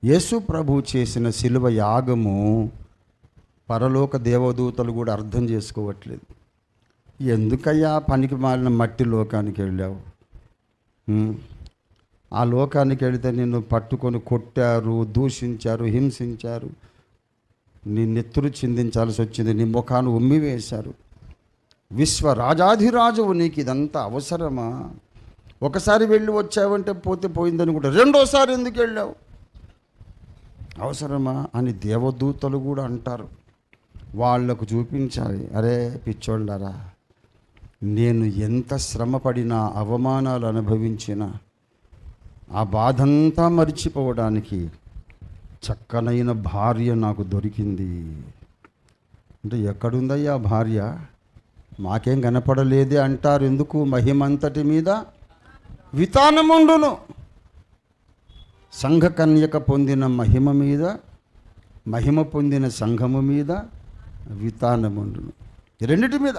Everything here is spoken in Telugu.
యేసు ప్రభు చేసిన శిలువ యాగము పరలోక దేవదూతలు కూడా అర్థం చేసుకోవట్లేదు. ఎందుకయ్యా పనికి మాలిన మట్టి లోకానికి వెళ్ళావు? ఆ లోకానికి వెళితే నిన్ను పట్టుకొని కొట్టారు, దూషించారు, హింసించారు, నీ నెత్తురు చిందించాల్సి వచ్చింది, నీ ముఖాన్ని ఉమ్మి వేశారు. విశ్వరాజాధిరాజువు, నీకు ఇదంతా అవసరమా? ఒకసారి వెళ్ళి వచ్చావంటే పోతే పోయిందని కూడా రెండోసారి ఎందుకు వెళ్ళావు? అవసరమా అని దేవదూతలు కూడా అంటారు. వాళ్లకు చూపించాలి, అరే పిచ్చోళ్ళారా, నేను ఎంత శ్రమపడినా, అవమానాలు అనుభవించినా ఆ బాధంతా మర్చిపోవడానికి చక్కనైన భార్య నాకు దొరికింది. అంటే ఎక్కడుందయ్యా భార్య? మాకేం కనపడలేదే అంటారు. ఎందుకు? మహిమంతటి మీద వితానముండును. సంఘకన్యక పొందిన మహిమ మీద, మహిమ పొందిన సంఘము మీద వితానముండును. రెండిటి మీద